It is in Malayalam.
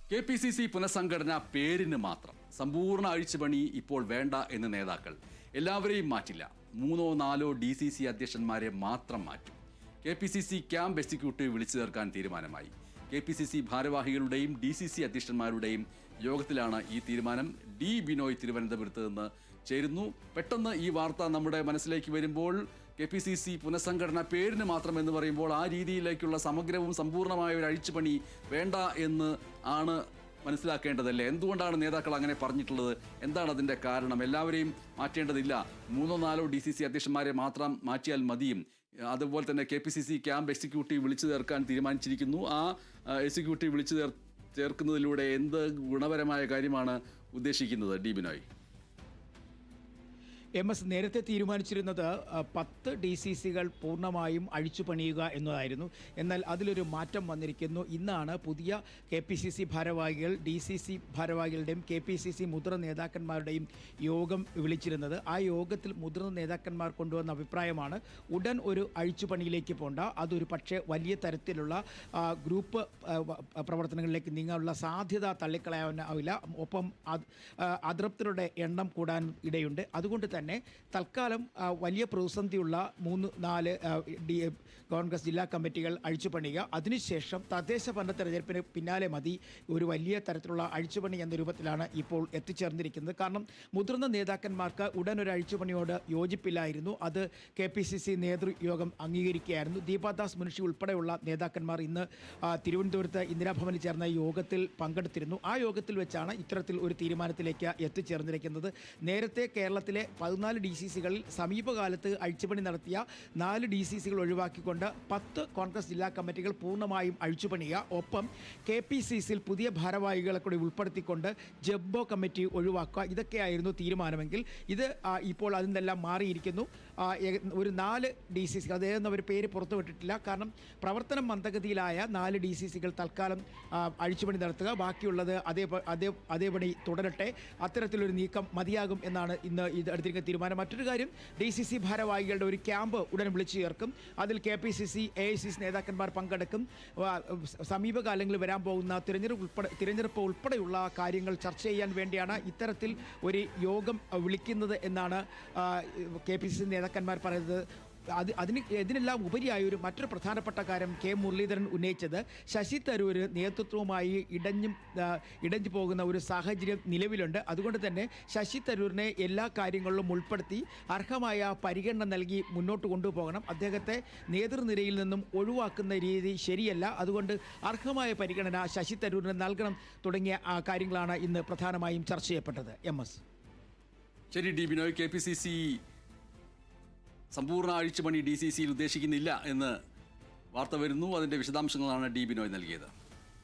KPCC പുനഃസംഘടന പേരിന് മാത്രം. സമ്പൂർണ്ണ അഴിച്ചുപണി ഇപ്പോൾ വേണ്ട എന്ന് നേതാക്കൾ. എല്ലാവരെയും മാറ്റില്ല, 3-4 DCC അധ്യക്ഷന്മാരെ മാത്രം മാറ്റും. KPCC ക്യാമ്പ് എക്സിക്യൂട്ടീവ് വിളിച്ചു ചേർക്കാൻ തീരുമാനമായി. KPCC ഭാരവാഹികളുടെയും DCC അധ്യക്ഷന്മാരുടെയും യോഗത്തിലാണ് ഈ തീരുമാനം. ഡി ബിനോയ് തിരുവനന്തപുരത്ത് നിന്ന് ചേരുന്നു. പെട്ടെന്ന് ഈ വാർത്ത നമ്മുടെ മനസ്സിലേക്ക് വരുമ്പോൾ KPCC പുനഃസംഘടന പേരിന് മാത്രം എന്ന് പറയുമ്പോൾ ആ രീതിയിലേക്കുള്ള സമഗ്രവും സമ്പൂർണ്ണമായ ഒരു അഴിച്ചുപണി വേണ്ട എന്ന് ആണ് മനസ്സിലാക്കേണ്ടതല്ലേ? എന്തുകൊണ്ടാണ് നേതാക്കൾ അങ്ങനെ പറഞ്ഞിട്ടുള്ളത്? എന്താണ് അതിൻ്റെ കാരണം? എല്ലാവരെയും മാറ്റേണ്ടതില്ല, 3-4 DCC അധ്യക്ഷന്മാരെ മാത്രം മാറ്റിയാൽ മതിയും. അതുപോലെ തന്നെ KPCC ക്യാമ്പ് എക്സിക്യൂട്ടീവ് വിളിച്ചു ചേർക്കാൻ തീരുമാനിച്ചിരിക്കുന്നു. ആ എക്സിക്യൂട്ടീവ് വിളിച്ചു ചേർക്കുന്നതിലൂടെ എന്ത് ഗുണപരമായ കാര്യമാണ് ഉദ്ദേശിക്കുന്നത് ഡി ബിനോയ്? MS നേരത്തെ തീരുമാനിച്ചിരുന്നത് 10 DCCകൾ പൂർണ്ണമായും അഴിച്ചു പണിയുക എന്നതായിരുന്നു. എന്നാൽ അതിലൊരു മാറ്റം വന്നിരിക്കുന്നു. ഇന്നാണ് പുതിയ KPCC ഭാരവാഹികൾ DCC ഭാരവാഹികളുടെയും KPCC മുതിർന്ന നേതാക്കന്മാരുടെയും യോഗം വിളിച്ചിരുന്നത്. ആ യോഗത്തിൽ മുതിർന്ന നേതാക്കന്മാർ കൊണ്ടുവന്ന അഭിപ്രായമാണ് ഉടൻ ഒരു അഴിച്ചുപണിയിലേക്ക് പോകണ്ട, അതൊരു പക്ഷേ വലിയ തരത്തിലുള്ള ഗ്രൂപ്പ് പ്രവർത്തനങ്ങളിലേക്ക് നീങ്ങാനുള്ള സാധ്യത തള്ളിക്കളയാനാവില്ല. ഒപ്പം അതൃപ്തരുടെ എണ്ണം കൂടാൻ ഇടയുണ്ട്. അതുകൊണ്ട് തന്നെ തൽക്കാലം വലിയ പ്രതിസന്ധിയുള്ള 3-4 കോൺഗ്രസ് ജില്ലാ കമ്മിറ്റികൾ അഴിച്ചുപണിയുക. അതിനുശേഷം തദ്ദേശ ഭരണ തെരഞ്ഞെടുപ്പിന് പിന്നാലെ മതി ഒരു വലിയ തരത്തിലുള്ള അഴിച്ചുപണി എന്ന രൂപത്തിലാണ് ഇപ്പോൾ എത്തിച്ചേർന്നിരിക്കുന്നത്. കാരണം മുതിർന്ന നേതാക്കന്മാർക്ക് ഉടൻ ഒരു അഴിച്ചുപണിയോട് യോജിപ്പില്ലായിരുന്നു. അത് KPCC നേതൃയോഗം അംഗീകരിക്കുകയായിരുന്നു. ദീപാദാസ് മുൻഷി ഉൾപ്പെടെയുള്ള നേതാക്കന്മാർ ഇന്ന് തിരുവനന്തപുരത്ത് ഇന്ദിരാഭവനിൽ ചേർന്ന യോഗത്തിൽ പങ്കെടുത്തിരുന്നു. ആ യോഗത്തിൽ വെച്ചാണ് ഇത്തരത്തിൽ ഒരു തീരുമാനത്തിലേക്ക് എത്തിച്ചേർന്നിരിക്കുന്നത്. നേരത്തെ കേരളത്തിലെ 14 DCCകളിൽ സമീപകാലത്ത് അഴിച്ചുപണി നടത്തിയ 4 DCCകൾ ഒഴിവാക്കിക്കൊണ്ട് 10 കോൺഗ്രസ് ജില്ലാ കമ്മിറ്റികൾ പൂർണ്ണമായും അഴിച്ചുപണിയുക. ഒപ്പം KPCCയിൽ പുതിയ ഭാരവാഹികളെ കൂടി ഉൾപ്പെടുത്തിക്കൊണ്ട് ജബ്ബോ കമ്മിറ്റി ഒഴിവാക്കുക. ഇതൊക്കെയായിരുന്നു തീരുമാനമെങ്കിൽ ഇത് ഇപ്പോൾ അതിൽ നിന്നെല്ലാം മാറിയിരിക്കുന്നു. ഒരു 4 DCC, അതേന്ന് അവർ പേര് പുറത്തുവിട്ടിട്ടില്ല. കാരണം പ്രവർത്തനം മന്ദഗതിയിലായ 4 DCCകൾ തൽക്കാലം അഴിച്ചുപണി നടത്തുക, ബാക്കിയുള്ളത് അതേപടി തുടരട്ടെ. അത്തരത്തിലൊരു നീക്കം മതിയാകും എന്നാണ് ഇന്ന് ഇത് എടുത്തിരിക്കുന്ന തീരുമാനം. മറ്റൊരു കാര്യം, DCC ഭാരവാഹികളുടെ ഒരു ക്യാമ്പ് ഉടൻ വിളിച്ചു ചേർക്കും. അതിൽ KPCC AICC നേതാക്കന്മാർ പങ്കെടുക്കും. സമീപകാലങ്ങളിൽ വരാൻ പോകുന്ന തിരഞ്ഞെടുപ്പ് ഉൾപ്പെടെയുള്ള കാര്യങ്ങൾ ചർച്ച ചെയ്യാൻ വേണ്ടിയാണ് ഇത്തരത്തിൽ ഒരു യോഗം വിളിക്കുന്നത് എന്നാണ് KPCC നേതാക്കന്മാർ പറയുന്നത്. ഇതിനെല്ലാം ഉപരിയായ മറ്റൊരു പ്രധാനപ്പെട്ട കാര്യം മുരളീധരൻ ഉന്നയിച്ചത്, ശശി തരൂർ നേതൃത്വവുമായി ഇടഞ്ഞു പോകുന്ന ഒരു സാഹചര്യം നിലവിലുണ്ട്. അതുകൊണ്ട് തന്നെ ശശി തരൂരിനെ എല്ലാ കാര്യങ്ങളിലും ഉൾപ്പെടുത്തി അർഹമായ പരിഗണന നൽകി മുന്നോട്ട് കൊണ്ടുപോകണം. അദ്ദേഹത്തെ നേതൃനിരയിൽ നിന്നും ഒഴിവാക്കുന്ന രീതി ശരിയല്ല. അതുകൊണ്ട് അർഹമായ പരിഗണന ശശി തരൂരിന് നൽകണം തുടങ്ങിയ കാര്യങ്ങളാണ് ഇന്ന് പ്രധാനമായും ചർച്ച ചെയ്യപ്പെട്ടത്. MS ശരി ഡി ബിനോയ്, KPCC സമ്പൂർണ്ണ അഴിച്ചുപണി DCCയിൽ ഉദ്ദേശിക്കുന്നില്ല എന്ന് വാർത്ത വരുന്നു. അതിൻ്റെ വിശദാംശങ്ങളാണ് ഡി ബിനോയ് നൽകിയത്.